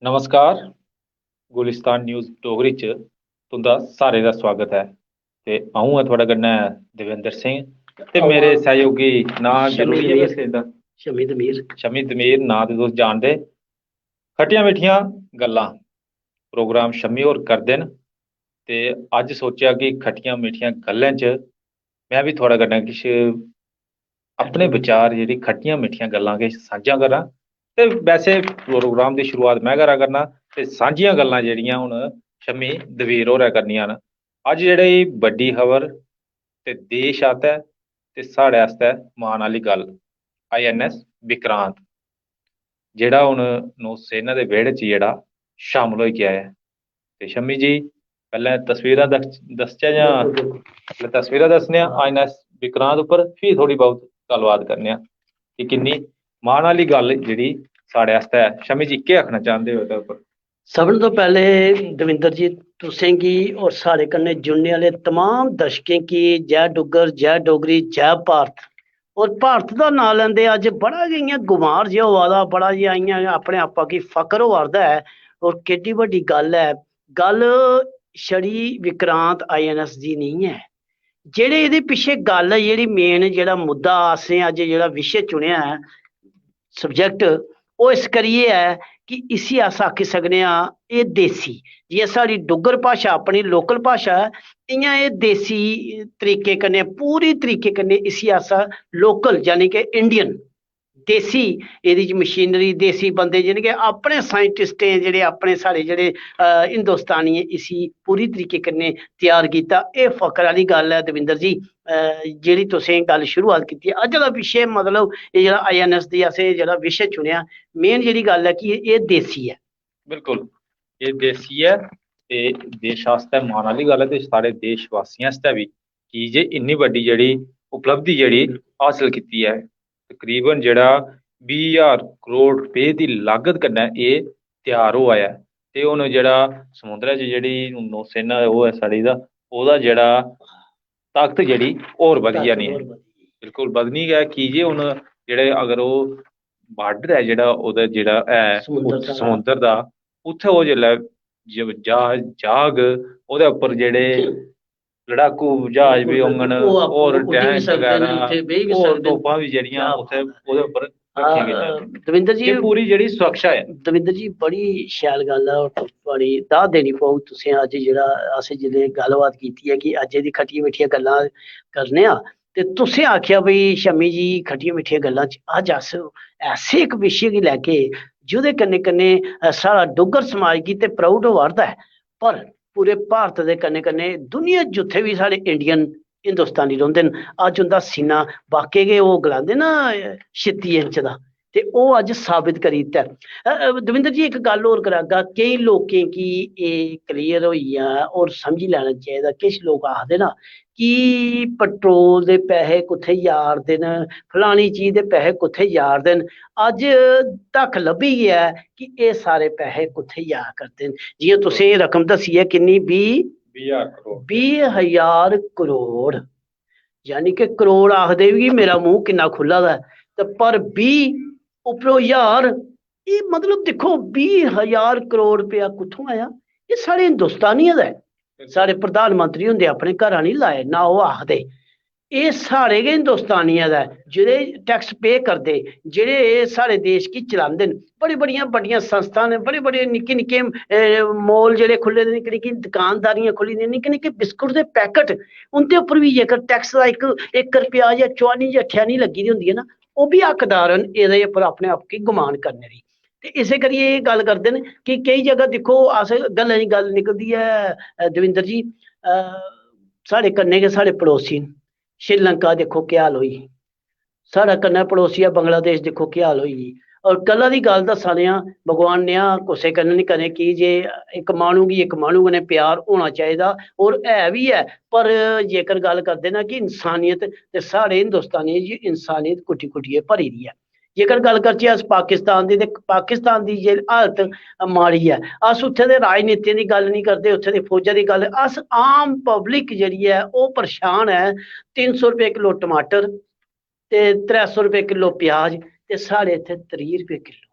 नमस्कार। गुलिस्तान न्यूज़ डोगरी च तुंदा सारे दा स्वागत है। ते अ'ऊं आं थुआढ़े कन्नै देवेंद्र सिंह ते मेरे सहयोगी नांऽ शमीद जरूरी है मीर वैसे इंदा शमीद मीर शमी दमीर नांऽ ते तुस जानदे। खट्टियां मिट्ठियां गल्लां प्रोग्राम शमी होर करदे न ते अज्ज सोचेआ कि खट्टियां मिट्ठियां गल्लें च मैं बी थुआढ़े कन्नै किश अपने विचार जेह्ड़ी खट्टियां मिट्ठियां गल्लां किश सांझा करां। ते वैसे प्रोग्राम दी शुरुआत मैं करा करना ते सांझियां गल्लां जेह्ड़ियां हून शमी दवीर होरें करनियां न। अज्ज जेह्ड़ी बड्डी खबर ते देश आस्तै ते साढ़े आस्तै मान आह्ली गल्ल INS विक्रांत जेह्ड़ा हून नौसेना दे बेड़े च जेह्ड़ा शामल होई गेआ ऐ। ते शमी जी पैह्लें तस्वीरां दसचै जां पैह्लें तस्वीरां दस्सने आं INS विक्रांत उप्पर फ्ही थोह्ड़ी बहुत गल्लबात करने आं कि किन्नी मान आह्ली गल्ल जेह्ड़ी साढ़े आस्तै है। शमी जी केह् आखना चांह्दे हो एह्दे उप्पर? सबन तो पहले दविंदर जी तुसें गी और साढ़े कन्नै जुड़ने आह्ले तमाम दर्शकें गी जय डुग्गर जय डोगरी जय भारत। और भारत दा नांऽ लैंदे अज्ज बड़ा गै इ'यां गुमार जेहा होआ दा, बड़ा जिहा इ'यां अपने आपा गी फकर होआ दा है। और केड्डी बड्डी गल्ल है, गल्ल छड़ी विक्रांत INS दी नहीं है। जेह्ड़े एह्दे पिच्छे गल्ल है, जेह्ड़ी मेन जेह्ड़ा मुद्दा असें अज्ज जेह्ड़ा विशे चुनेआ है सब्जैक्ट, ओह् इस करियै है कि इसी अस आखी सकने आं एह् देसी, जि'यां साढ़ी डुग्गर भाशा अपनी लोकल भाशा ऐ, इ'यां एह् देसी तरीके कन्नै पूरी तरीके कन्नै इसी अस लोकल यानी कि इंडियन देसी एह्दी च मशीनरी देसी बंदे जानी कि अपने साइंटिस्टें जेह्ड़े अपने साढ़े जेह्ड़े हिंदुस्तानियें इसी पूरी तरीके कन्नै त्यार कीता। एह् फकर आह्ली गल्ल है दविंदर जी। जेह्ड़ी तुसें गल्ल शुरुआत कीती है अज्ज दा विशे, मतलब एह् जेह्ड़ा INS दी असें जेह्ड़ा विशे चुनेआ, मेन जेह्ड़ी गल्ल है कि एह् देसी है। बिल्कुल एह् देसी है ते देश आस्तै मान आह्ली गल्ल है ते साढ़े देशवासियें आस्तै बी की जे इन्नी बड्डी जेह्ड़ी उपलब्धि जेह्ड़ी हासल कीती ऐ। तकरीबन जेह्ड़ा 20,000 करोड़ रपेऽ दी लागत कन्नै एह् त्यार होआ ऐ। ते हून जेह्ड़ा समुंदरै च जेह्ड़ी नौसेना ओह् ऐ साढ़ी दा ओह्दा जेह्ड़ा ताकत जेह्ड़ी होर बधी जानी ऐ। बिल्कुल बधनी गै, की जे हून जेह्ड़े अगर ओह् बार्डर है जेह्ड़ा ओह्दा जेह्ड़ा है समुंदर दा, उत्थै ओह् जेल्लै ज्हाज जाग ओह्दे उप्पर जेह्ड़े लड़ाकू ज्हाज बी होङन, होर टैंक बगैरा होर तोपां बी जेह्ड़ियां उत्थै ओह्दे उप्पर रक्खियां गेदियां न। दविंदर जी एह् पूरी जेह्ड़ी सुरक्षा ऐ। दविंदर जी बड़ी शैल गल्ल है, और थुआढ़ी दाद देनी पौग तुसें अज्ज जेह्ड़ा असें जिल्लै गल्लबात कीती है कि अज्ज दी खट्टियां मिट्ठियां गल्लां करने आं, ते तुसें आखेआ भई शमी जी खट्टियां मिट्ठियां गल्लां च अज्ज अस ऐसे इक विशे गी लैके जेह्दे कन्नै कन्नै साढ़ा डुग्गर समाज गी ते प्राउड होआ दा है, पर पूरे भारत दे कन्नै कन्नै दुनिया जित्थै बी साढ़े इंडियन हिंदुस्तानी रौंह्दे न, अज्ज उं'दा सीना वाकई गै ओह् गलांदे ना 36 इंच दा, ते ओह् अज्ज साबित करी दित्ता है। दविंदर जी इक गल्ल होर करागा, केईं लोकें गी एह् क्लियर होई गेआ और समझी लैना चाहिदा। किश लोक आखदे ना कि पेट्रोल दे पैहे कुत्थै जा'रदे न, फलानी चीज दे पैहे कुत्थै जा'रदे न। अज्ज तक लब्भी गेआ ऐ कि एह् सारे पैहे कुत्थै जा करदे न। जि'यां तुसें एह् रकम दस्सी ऐ किन्नी, 20,000 करोड़, यानी कि करोड़ आखदे बी मेरा मूंह किन्ना खु'ल्ला दा ऐ, ते पर 20 उप्परों ज्हार, एह् मतलब दिक्खो 20,000 करोड़ रपेआ कुत्थों आया? एह् साढ़े हिंदुस्तानियें दा ऐ। साढ़े प्रधानमंत्री हुंदे अपने घरा नहीं लाए ना, ओह् आखदे एह् साढ़े गै हिंदुस्तानियें दा ऐ, जेह्ड़े टैक्स पे करदे, जेह्ड़े साढ़े देश गी चलांदे न। बड़ी बड़ियां बड्डियां संस्था न, बड़े बड़े निक्के निक्के मॉल जेह्ड़े खु'ल्ले दे, निक्की निक्की दुकानदारियां खु'ल्ली दियां, निक्के निक्के बिस्कुट दे पैकेट, उं'दे उप्पर बी जेकर टैक्स दा इक रपेआ जां चुआनी जां ठेआनी लग्गी दी होंदी है ना, ओह् बी हकदार न एह्दे उप्पर अपने आप गी गुमान करने दी। ते इस्सै करियै एह् गल्ल करदे न कि केईं जगह दिक्खो अस गल्लें दी गल्ल निकलदी ऐ दविंदर जी, साढ़े कन्नै गै साढ़े पड़ोसी न। श्रीलंका दिक्खो केह् हाल होई, साढ़ा कन्नै पड़ोसी ऐ बांग्लादेश, दिक्खो केह् हाल होई। और कल्ला दी गल्ल दस्सा ने आं, भगवान नेहा कुसै कन्नै निं करै, की जे इक माह्नू गी इक माह्नू कन्नै प्यार होना चाहिदा, और है बी है। पर जेकर गल्ल करदे ना कि इंसानियत, ते साढ़े हिंदुस्तानियें च इंसानियत कुट्टी कुट्टियै भरी दी ऐ। जेकर गल्ल करचै अस पाकिस्तान दी, ते पाकिस्तान दी जे हालत माड़ी ऐ। अस उत्थै दे राजनीतियें दी गल्ल नहीं करदे, उत्थै दी फौजा दी गल्ल, अस आम पब्लिक जेह्ड़ी ऐ ओह् परेशान ऐ। 300 रपेऽ किलो टमाटर ते 300 रपेऽ किलो प्याज, ते साढ़े इत्थै 30 रपेऽ किलो।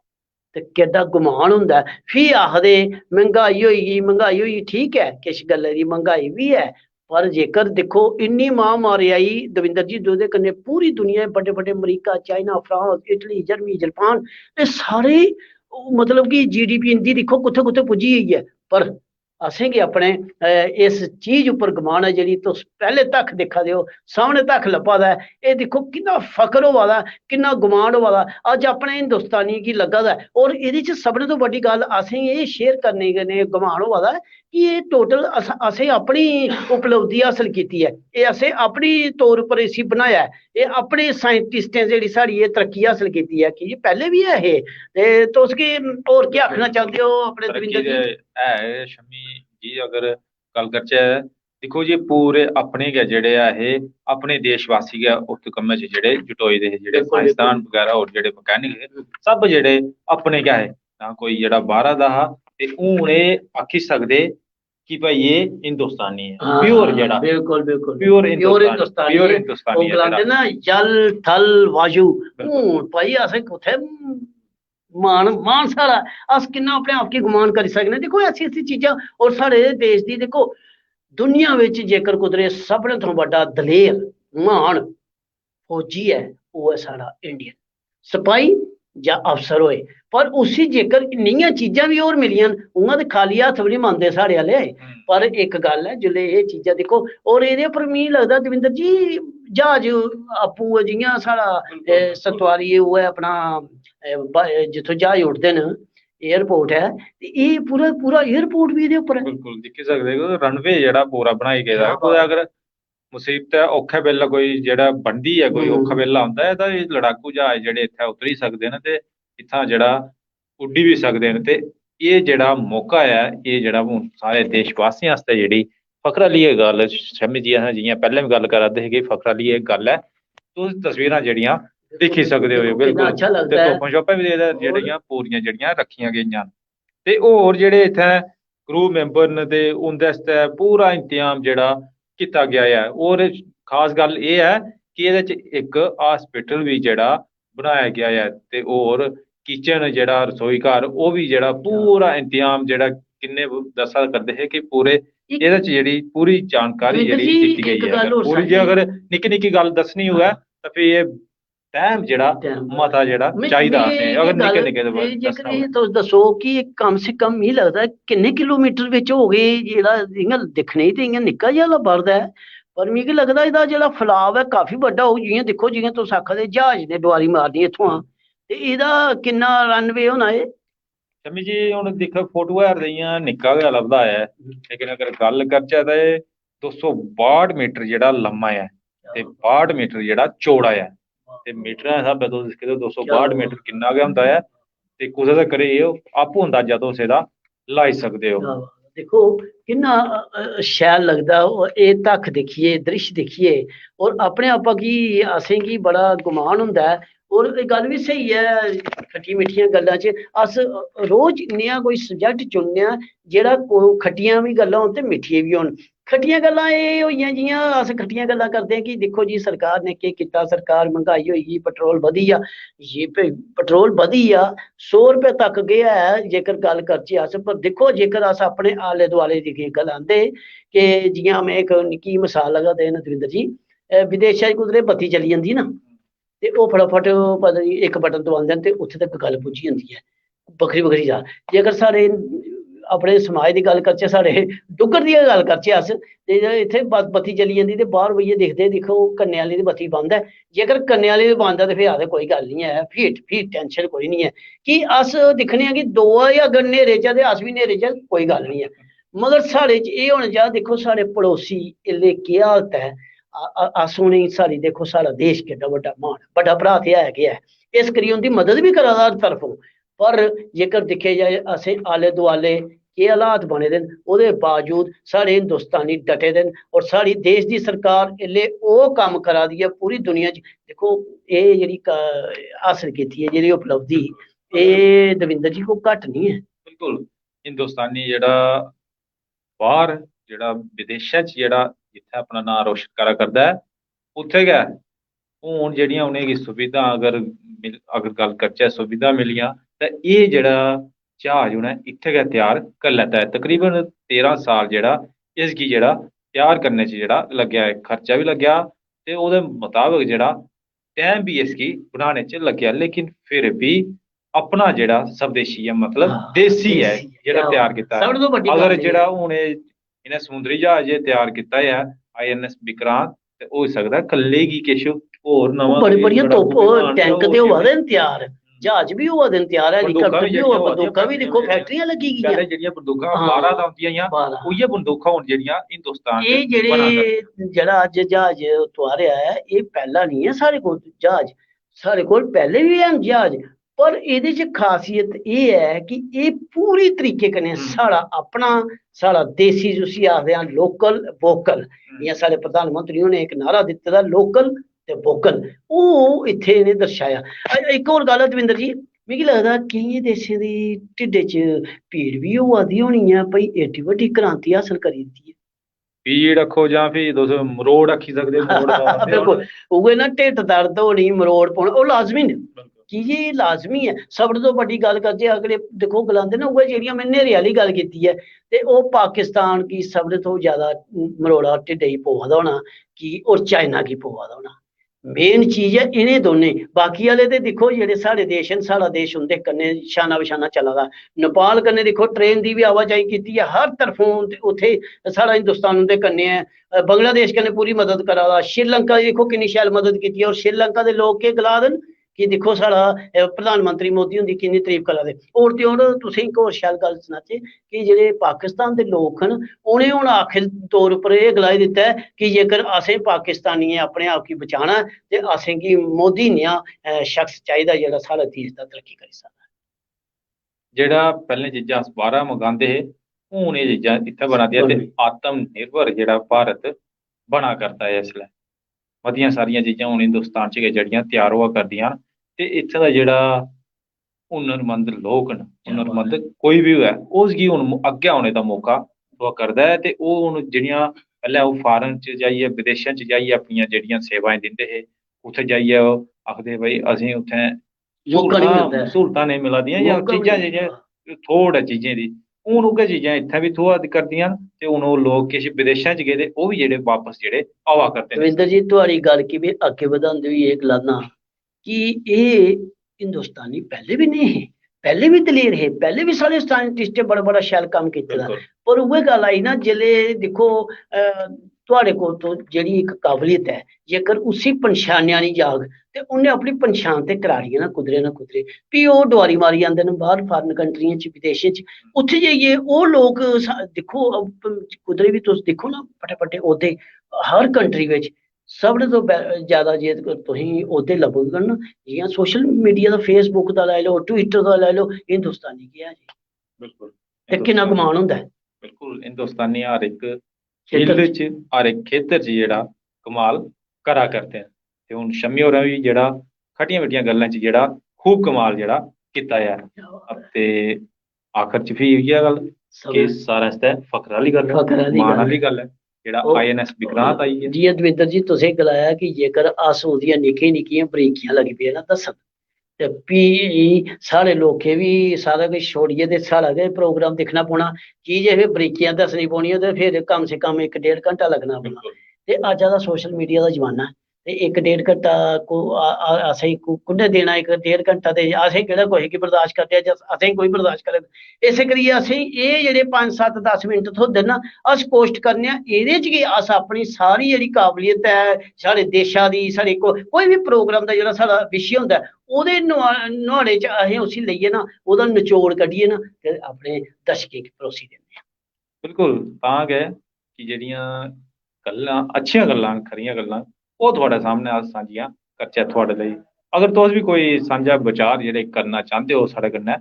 ते केड्डा गुमान होंदा है। फ्ही आखदे महंगाई होई गेई, ठीक है किश गल्लें दी महंगाई बी है, पर जेकर दिक्खो इन्नी महामारी आई दविंदर जी, जेह्दे कन्नै पूरी दुनिया बड्डे बड्डे America, China, France, Italy, Germany, Japan, एह् सारे मतलब कि जीडीपी इंदी दिक्खो कुत्थै कुत्थै पुज्जी गेई है। पर असेंगी अपने इस चीज उप्पर गमान है जेह्ड़ी तुस पैह्ले तक दिक्खा दे हो, सामने तक लब्भा दा है। एह् दिक्खो किन्ना फकर होआ दा, किन्ना गुमान होआ दा अज्ज अपने हिंदुस्तानी गी लग्गा दा है। और एह्दे च सभनें तो बड्डी गल्ल असेंगी एह् शेयर करने कन्नै गुमान होआ दा है कि एह् टोटल असें अपनी उपलब्धि हासल कीती है, एह् असें अपनी तौर उप्पर इसी बनाया है, एह् अपने साइंटिस्टें जेह्ड़ी साढ़ी एह् तरक्की हासल कीती है, कि पैह्ले बी है हे। ते तुस की होर केह् आखना चाहंदे हो अपने तरक्की दविंदर जी? है शमी जी, अगर गल करचै दिक्खो जी पूरे अपने गै जेह्ड़े ऐ अपने देशवासी गै उस कम्मै च जेह्ड़े जुटोए दे हे, जेह्ड़े बिल्कुल साइंसदान बिल्कुल बगैरा होर जेह्ड़े मकैनिक हे, सब जेह्ड़े अपने गै हे, ना कोई जेह्ड़ा बाह्रा दा हा। ते हून एह् आखी सकदे कि भाई एह् हिंदुस्तानी है, हाँ प्योर हाँ जेह्ड़ा बिल्कुल बिल्कुल प्योर प्योर हिंदुस्तानी, हिंदुस्तानी प्योर है। वो हिंदुस्तानी है जेह्ड़ा। गलांदे ना जल थल वायु, बिल्कुल हून भाई असें कुत्थै मान मान साढ़ा, अस किन्ना अपने आप गी गुमान करी सकने। दिक्खो ऐसी ऐसी चीजां, और साढ़े देश दी दिक्खो दुनिया बिच जेकर कुदरे सभनें तो बड्डा दलेर महान फौजी है, वो है साढ़ा इंडियन सपाही जां अफसर होए। पर उसी जेकर नेहियां चीजां भी होर मिलियां उ'आं ते खाली हत्थ बी निं मंगदे साढ़े आह्ले। पर इक गल्ल है जिल्ले एह् चीजां दिक्खो, और एह्दे उप्पर मिगी लगदा दविंदर जी ज्हाज आपूं जि'यां साढ़ा सतवारी ओह् है अपना जित्थूं ज्हाज उड़दे न, एयरपोर्ट है, ते एह् पूरा पूरा एयरपोर्ट भी एह्दे उप्पर है। बिल्कुल दिक्खी सकदे हो रनवे जेह्ड़ा पूरा बनाई गेदा क्या है। कुदै बात अगर मुसीबत औखे बेल्लै कोई जेह्ड़ा बनदी ऐ, कोई औखा हम्म बेल्ला आंदा ऐ, तां एह् लड़ाकू ज्हाज जेह्ड़े इत्थै उतरी सकदे न ते इत्थां जेह्ड़ा उड्डी बी सकदे न। ते एह् जेह्ड़ा मौका ऐ, एह् जेह्ड़ा हून सारे देशवासियें आस्तै जेह्ड़ी फखरा आह्ली एह् गल्ल शमी जी, असें जि'यां पैह्लें बी गल्ल करा दे हे कि फखरा आह्ली एह् गल्ल ऐ। तुस तस्वीरां जेह्ड़ियां दिक्खी सकदे हो देखो कितना बिल्कुल, अच्छा ते लगता है। तोपां शोपां बी और जेह्ड़ियां पूरियां जेह्ड़ियां रक्खियां गेइयां न। ते होर जेह्ड़े इत्थै क्रू मैंबर न ते उं'दे आस्तै पूरा इंतजाम जेह्ड़ा कीता गेआ ऐ। और खास गल्ल एह् ऐ कि एह्दे च इक हॉस्पिटल भी जेह्ड़ा बनाया गेआ ऐ, ते होर किचन जेह्ड़ा रसोई घर ओह् बी जेह्ड़ा पूरा इंतजाम जेह्ड़ा किन्ने दस्सा करदे हे कि पूरे एक एह्दे च जेह्ड़ी पूरी जानकारी दविंदर जेह्ड़ी जी दित्ती एक गई है। गल अगर होर पूरी जे साढ़ी अगर निक्की निक्की गल्ल दस्सनी होऐ हाँ तां फ्ही एह् टाइम जेह्ड़ा मता जेह्ड़ा चाहिदा असें, अगर निक्के निक्के जेकर दस्सना होऐ। एह् तुस दस्सो कि कम से कम मिगी लगदा किन्ने किलोमीटर बिच हो गए, जेह्ड़ा इ'यां दिक्खने गी ते इ'यां निक्का जेहा लब्भा ऐ, पर मिगी लगदा एह्दा जेह्ड़ा फैलाव है काफी बड्डा होग। जि'यां दिक्खो जि'यां तुस आखा दे ज्हाज ने डोआरी मारनी इत्थुआं, ते एह्दा किन्ना रनवे होना एह्? शमी जी हून दिक्खो फोटो ते इ'यां निक्का गै लभदा ऐ, लेकिन अगर गल्ल करचै ते 262 मीटर जेह्ड़ा लम्मा ऐ ते 62 मीटर जेह्ड़ा चौड़ा ऐ। ते मीटरें दे स्हाबै तुस दिक्खो 262 मीटर किन्ना गै होंदा ऐ। ते कुसै तक्कर एह् आपूं अंदाजा तुस एह्दा लाई सकदे हो। देखो किन्ना शैल लगदा एह् धक्क दिक्खिए, द्रिश्श दिक्खिए, और अपने आपा गी असेंगी बड़ा गुमान होंदा है। और एह् गल्ल बी स्हेई है, खट्टी मिट्ठियां गल्लां च अस रोज नेहा कोई सब्जैक्ट चुनने आं जेह्ड़ा खट्टियां बी गल्लां होन ते मिट्ठियां बी होन। खट्टियां गल्लां एह् होइयां जि'यां अस खट्टियां गल्लां करदे आं कि दिक्खो जी सरकार ने केह् कीता, सरकार मैंह्गाई होई गेई, पेट्रोल बधी गेआ। ये पेट्रोल बधी गेआ 100 रुपए तक गेआ ऐ जेकर गल्ल करचै अस। पर दिक्खो जेकर अस अपने आले दुआले दी गलांदे कि जि'यां में इक निक्की मसाल लगा देन दविंदर जी, विदेशा च कुदरै बत्ती चली जंदी ना, ते ओह् फटाफट पता नी इक बटन दबांदे न ते उत्थे तक गल्ल पुज्जी जंदी है, बक्खरी बक्खरी जा। जेकर साढ़े अपने समाज दी गल्ल करचै, साढ़े डुग्गर दी गल्ल करचै अस, ते इत्थै बत्ती चली जंदी ते बाह्र बेहियै दिखदे दिक्खो कन्नै आह्ली दी बत्ती बंद है। जेकर कन्नै आह्ली दी बंद है ते फ्ही आखदे कोई गल्ल निं है, फ्ही टेंशन कोई निं है। कि अस दिक्खने आं कि दो अगर न्हेरे च ते अस बी न्हेरे च कोई गल्ल निं है। मगर साढ़े च एह् होना चाहिदा, दिक्खो साढ़े पड़ोसी एल्ले केह् हालत है, अस उ'नेंगी साढ़ी देखो साढ़ा देश केड्डा बड्डा महान बड्डा भ्राऽ ते है गै है, इस करियै उं'दी मदद बी करा दा हर तरफों। पर जेकर दिक्खेआ जाए असें आले दुआले केह् हालात बने दे न, ओह्दे बावजूद साढ़े हिंदुस्तानी डटे दे न। और साढ़ी देश दी सरकार एल्ले ओह् कम्म करा दी ऐ पूरी दुनिया च। दिक्खो एह् जेह्ड़ी हासल कीती ऐ जेह्ड़ी उपलब्धि, एह् दविंदर जी को घट्ट नहीं है। बिल्कुल हिंदुस्तानी जेह्ड़ा बाह्र जेह्ड़ा विदेशें च जेह्ड़ा जित्थै अपना नांऽ रोशन करा करदा ऐ, उत्थै गै हून जेह्ड़ियां उ'नेंगी सुविधां अगर गल्ल करचै सुविधां मिलियां ते एह् जेह्ड़ा ज्हाज उ'नें इत्थै गै त्यार करी लैता ऐ। तकरीबन 13 साल जेह्ड़ा इसगी जेह्ड़ा त्यार करने च जेह्ड़ा लग्गेआ ऐ, खर्चा बी लग्गेआ ते ओह्दे मताबक जेह्ड़ा टैम भी इसगी बनाने च लग्गेआ, लेकिन फिर भी अपना जेह्ड़ा स्वदेशी ऐ, मतलब हाँ देसी ऐ देसी है जेह्ड़ा क्या त्यार बात है कीता ऐ। सब तो बड़ी अगर गल जेह्ड़ा है हून इ'नें समुंदरी ज्हाज त्यार कीता ऐ INS विक्रांत, ते होई सकदा कल्लै गी किश होर वो नमां बड़े कोई बड़िया लड़ाकू तोप विमान जां टैंक होर ते होआ चीज़ां। दे न त्यार जहाज भी होआ दे न त्यार बंदूकां हेलीकाप्टर भी भी होआ जेह्ड़ियां होआ दियां, बंदूकां भी फैक्ट्रियां देखो बी जेह्ड़ियां फैक्ट्रियां लगी गेइयां पैह्लें जेह्ड़ियां बंदूकां बाह्रा दा हाँ औंदियां हियां, बारह उ'यै बंदूकां हून जेह्ड़ियां हिंदुस्तान च ਇਹ बना करदियां। ਜਿਹੜਾ ਅੱਜ ਜਹਾਜ਼ ਉਤਾਰਿਆ ਹੈ ਇਹ ਪਹਿਲਾ ਨਹੀਂ ਹੈ ਸਾਡੇ ਕੋਲ ਜਹਾਜ਼ ਸਾਡੇ ਕੋਲ ਪਹਿਲੇ ਵੀ ਹਨ ਜਹਾਜ਼ ਪਰ ਇਹਦੇ ਚ ਖਾਸੀਅਤ ਇਹ ਹੈ ਕਿ ਇਹ ਪੂਰੀ ਤਰੀਕੇ ਕਨੇ ਸਾਡਾ ਆਪਣਾ ਸਾਡਾ ਦੇਸੀ ਤੁਸੀਂ ਆਖਦੇ ਆ ਲੋਕਲ ਵੋਕਲ ਜਾਂ ਸਾਡੇ ਪ੍ਰਧਾਨ ਮੰਤਰੀ ਨੇ ਇੱਕ ਨਾਰਾ ਦਿੱਤਾ ਦਾ ਲੋਕਲ ਤੇ ਵੋਕਲ ਉਹ ਇੱਥੇ ਇਹਨੇ ਦਰਸਾਇਆ ਇੱਕ ਹੋਰ ਗੱਲ ਹੈ ਦਵਿੰਦਰ ਜੀ ਮੈਨੂੰ ਲੱਗਦਾ ਕਈ ਦੇਸ਼ਾਂ ਦੀ ਢਿੱਡੇ ਚ ਭੀੜ ਵੀ ਉਹ ਆਦੀ ਹੋਣੀ ਆ ਭਈ ਏਡੀ ਵੱਡੀ ਕ੍ਰਾਂਤੀ ਹਾਸਲ ਕਰੀ ਦਿੱਤੀ भीड़ रखो जां फ्ही तुस मरोड़ आखी सकदे, मरोड़ पा है दे हुन। बिल्कुल उगे ना ढिड दर्द होनी मरोड़ पाना ਉਹ ਲਾਜ਼ਮੀ ਨੇ बिल्कुल। ਕਿ ਇਹ ਲਾਜ਼ਮੀ ਹੈ ਸਭ ਤੋਂ ਵੱਡੀ ਗੱਲ ਕਰਦੇ ਅਗਲੇ ਦੇਖੋ ਗਲਾਉਂਦੇ ਨਾ ਉਹ ਜਿਹੜੀਆਂ ਮੈਂ ਨੇਰੇ ਵਾਲੀ ਗੱਲ ਕੀਤੀ ਹੈ ਤੇ ਉਹ ਪਾਕਿਸਤਾਨ ਕੀ ਸਭ ਤੋਂ ਜ਼ਿਆਦਾ ਮਰੋੜਾ ਢਿੱਡੇ ਹੀ ਪਵਾਦਾ ਹੋਣਾ ਕਿ ਔਰ ਚਾਈਨਾ ਕੀ ਪਵਾਦਾ ਹੋਣਾ ਮੇਨ ਚੀਜ਼ ਹੈ ਇਹਨੇ ਦੋਨੇ ਬਾਕੀ ਵਾਲੇ ਤੇ ਦੇਖੋ ਜਿਹੜੇ ਸਾਡੇ ਦੇਸ਼ ਹਨ ਸਾਡਾ ਦੇਸ਼ ਹੁੰਦੇ ਕੰਨੇ ਸ਼ਾਨਾ ਬਸ਼ਾਨਾ ਚੱਲਾ ਦਾ ਨੇਪਾਲ ਕੰਨੇ ਦੇਖੋ ਟ੍ਰੇਨ ਦੀ ਵੀ ਆਵਾਜਾਈ ਕੀਤੀ ਹੈ ਹਰ ਤਰਫੋਂ ਉੱਥੇ ਸਾਡਾ ਹਿੰਦੁਸਤਾਨ ਦੇ ਕੰਨੇ ਹੈ बांग्लादेश कने पूरी मदद करा दा श्रीलंका दी देखो किन्नी शैल मदद की और श्रीलंका दे लोग के गला देन कि देखो साढ़ा प्रधानमंत्री मोदी हुंदी किन्नी तारीफ करा दे और ते और तुसें एक होर शैल गल सनाचे कि जेह्ड़े पाकिस्तान दे लोग न उ'नें हुण आखिर तौर पर एह् गलाई दित्ता है कि जेकर असें पाकिस्तानियें अपने आप गी बचाना ते असें गी मोदी नेहा शख्स चाहिदा जेह्ड़ा साढ़े देश दा तरक्की करी सकदा जेह्ड़ा पैह्लें चीजां अस बाह्रा मंगांदे हे, हून एह् चीजां इत्थै बना दियां ते आत्म निर्भर जेह्ड़ा भारत बना करदा ऐ इसलै। मतियां सारियां चीजां हून हिंदुस्तान च गै जेह्ड़ियां त्यार होआ करदियां न ते इत्थै दा जेह्ड़ा हुनरमंद लोक न, हुनरमंद कोई बी होऐ, उसगी हून अग्गें औने दा मौका थ्होआ करदा ऐ ते ओह् हून जेह्ड़ियां पैह्लें ओह् फारन च जाइयै विदेशें च जाइयै अपनियां जेह्ड़ियां सेवाएं दिंदे हे, उत्थै जाइयै ओह् आखदे भाई असें उत्थै मौका नहीं मिलता है स्हूलतां नेईं मिला दियां जां मौका भी चीजां नहीं जेह्ड़ियां थोड़ ऐ चीजें दी, हून उ'ऐ चीजां इत्थै बी थ्होआ करदियां न ते हून ओह् लोक किश विदेशें च गेदे ओह् बी जेह्ड़े बापस जेह्ड़े आवा करदे न। दविंदर जी तुहाड़ी गल गी भी अग्गे बधांदे होई एह् गलाना कि एह् हिंदुस्तानी पहले भी नहीं है पहले भी दलेर है पहले भी साढ़े साइंटिस्टें बड़ा बड़ा शैल कम्म कीते दा बिल्कुल। पर उ'ऐ गल्ल आई ना जेल्लै दिक्खो तुहाड़े कोल तो जेह्ड़ी इक काबलियत है जेकर उसी पन्छानेआ नहीं जाग ते उन्नै अपनी पन्छान ते करानी है ना कुदरे फ्ही ओह् डोआरी मारी आंदे न बाहर फॉरेन कंट्रियें च विदेशें च उत्थे जाइयै ओह् लोक दिक्खो कुदरे भी तुस दिक्खो ना बड़े बड़े ओह्दे हर कंट्री बिच सब तो ज्यादा जे तुसीं ओह्दे लभगन ना जियां सोशल मीडिया दा फेसबुक दा लाई लो ट्विटर दा लाई लो हिंदुस्तानी केह् है जी बिल्कुल ते किन्ना कमान होंदा है बिल्कुल हिंदुस्तानी हर इक खेतर फील्ड च हर इक खेतर च जेह्ड़ा कमाल करा करदे न ते हून शम्मी होरें बी जेह्ड़ा खटियां मिट्टियां गल्लें च जेह्ड़ा खूब कमाल जेह्ड़ा कीता ऐ ते आखर च फ्ही इ'यै गल्ल कि सारें आस्तै फखर आह्ली गल्ल फखर ऐ आह्ली मान गल्ल आह्ली गल्ल ऐ जेह्ड़ा INS विक्रांत आई ऐ। जियां दविंदर जी तुसें गलाया कि जेकर अस ओह्दियां निक्कियां निक्कियां बरीकियां लगी पे ना दस्सन ते फ्ही साढ़े लोकें बी सारा किश छोड़ियै ते साढ़ा गै प्रोग्राम दिक्खना पौना की जे फिर बरीकियां दस्सनी पौनियां ते फिर कम से कम 1-1.5 घंटा लग्गना पौना बिल्कुल ते अज्ज दा सोशल मीडिया दा जमाना है ते 1-1.5 घंटा को असें कुन्नै देना 1-1.5 घंटा ते असें केह्ड़ा कुसै गी बर्दाश्त करदे जां असें कोई बर्दाश्त करे इस करियै असें एह् जेह्ड़े 5-7-10 मिंट थ्होंदे ना अस कोश्ट करने आं एह्दे च गै अस अपनी सारी जेह्ड़ी काबलियत ऐ साढ़े देशा दी साढ़े कोई बी प्रोग्राम दा जेह्ड़ा साढ़ा विशे होंदा ऐ ओह्दे नुहाड़े च असें उसी लेइयै ना ओह्दा नचोड़ कड्ढियै ना ते अपने दर्शकें गी परोसी दिंदे आं बिल्कुल तां गै कि जेह्ड़ियां गल्लां अच्छियां गल्लां खरियां गल्लां ओह् थुआढ़े सामनै अस सांझियां करचै थुआढ़े लेई। अगर तुस बी कोई सांझा विचार जेह्ड़े करना चांह्दे हो साढ़े कन्नै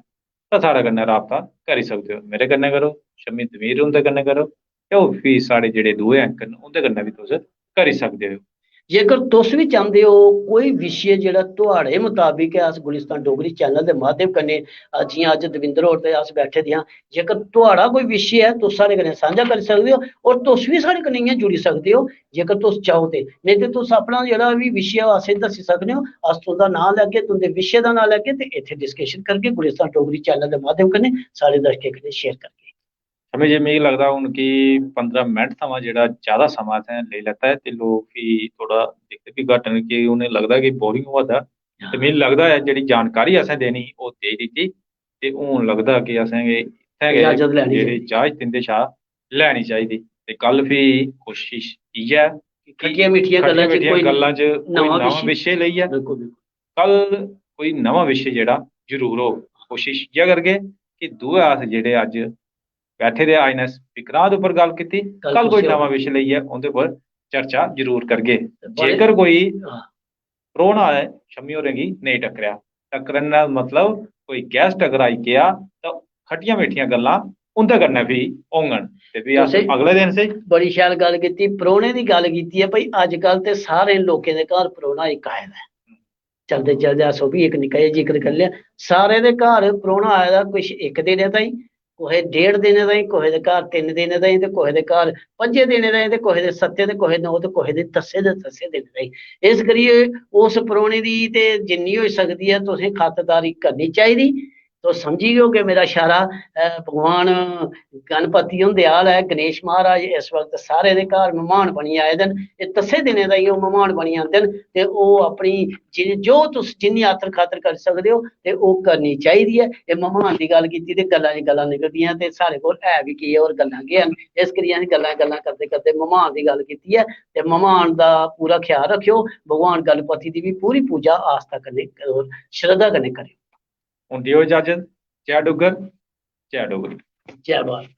तां साढ़े कन्नै राबता करी सकदे हो मेरे कन्नै करो शम्मी दमीर हुंदे कन्नै करो ते फ्ही साढ़े जेह्ड़े दूए एंकर न उं'दे कन्नै बी तुस करी सकदे हो। जेकर तुस भी चाहते हो कोई विशे जेह्ड़ा तुहाड़े मुताबिक है, अस गुलिस्तान डोगरी चैनल के माध्यम कन्नै जियां अज दविंदर होर ते अस बैठे दे आं, जेकर तुहाड़ा कोई विशे है तुस साढ़े कन्नै सांझा करी सकदे हो और तुस भी साढ़े कन्नै इ'यां जुड़ी सकदे हो जेकर तुस चाहो ते। नेईं ते तुस अपना जेह्ड़ा भी विशे है असें दस्सी सकदे हो, अस तुंदा नां लैगे, तुंदे विशे दा नां लैगे ते इत्थै डिस्कशन करगे गुलिस्तान डोगरी चैनल के माध्यम कन्नै सारे दर्शकें कन्नै शेयर करगे। हमें जे मिगी लगदा हून कि 15 मिनट थमां जेह्ड़ा ज्यादा समां असें लेई लैता है ते लोग भी थोड़ा दिखदे भी घट्ट न कि उ'नें लगदा कि बोरिंग होआ दा। ते मिगी लगदा है जेह्ड़ी जानकारी असें देनी ओह् देई दित्ती ते हून लगदा कि असें इत्थै गै इजाजत लैनी जेह्ड़ी चाहिदी, इजाजत इं'दे शा लैनी चाहिदी ते कल फ्ही कोशिश इ'यै कि खट्टियां मिट्ठियां गल्लां खट्टियां च मिट्ठियां कोई गल्लां च कोई नवां नवां विशे। विशे लेइयै बिल्कुल बिल्कुल। कल कोई नवां विशे जेह्ड़ा जरूर होग। कोशिश इ'यै करगे कि दूए अस जेह्ड़े अज्ज बैठे दे अज्ज ने स्पीकरां दे उप्पर गल्ल कीती, कल कल कोई कुसै होर नवां विशे लेइयै उं'दे उप्पर चर्चा जरूर करगे। बड़े जेकर कोई हाँ, परौह्ना है शम्मी होरें गी नेईं टक्करेआ, टक्करने दा मतलब कोई गेस्ट अगर आई गेआ तां खट्टियां मिट्ठियां गल्लां उं'दे कन्नै भी होङन ते फ्ही अस तुसें अगले दिन से बड़ी शैल गल कीती, परौह्ने दी गल कीती है भाई, अजकल ते सारे लोकें दे घर परौह्ना इक आए दा है। चलदे चलदे अस ओह् बी इक निक्का जेहा जिक्र करी लेआ, सारे दे घर परौह्ना आए दा, कुछ इक दिनै ताईं, कुसै 1.5 दिनै ताईं, कुसै दे घर 3 दिनै ताईं ते कुसै दे घर 5 दिनै ताईं ते कुसै दे 7 ते कुसै 9 ते कुसै दे 10 दे 10 दिनै ताईं। इस करियै उस परौह्ने दी ते जिन्नी होई सकदी है तुसें खातरदारी करनी चाहिदी। तुस समझी गए होगे मेरा इशारा, भगवान गणपति हुंदे आल है, गणेश महाराज इस वक्त सारे दे घर मेहमान बनी आए दे न। एह् 10 दिनें ताईं ओह् मेहमान बनी आंदे न ते ओह् अपनी जो तुस जिन्नी आतर खातर करी सकदे हो ते ओह् करनी चाहिदी है। एह् मेहमान दी गल्ल कीती ते गल्लां दी गल्लां निकलदियां ते साढ़े कोल है बी की है और गल्लां केह् न। इस करियै असें गल्लां गल्लां करदे करदे मेहमान दी गल्ल कीती है ते मेहमान दा पूरा ख्याल रखेओ। भगवान गणपति दी भी पूरी पूजा आस्था कन्नै और श्रद्धा कन्नै करेओ। हून देओ इजाजत। जय डुग्गर, जय डोगरी। जय भारत।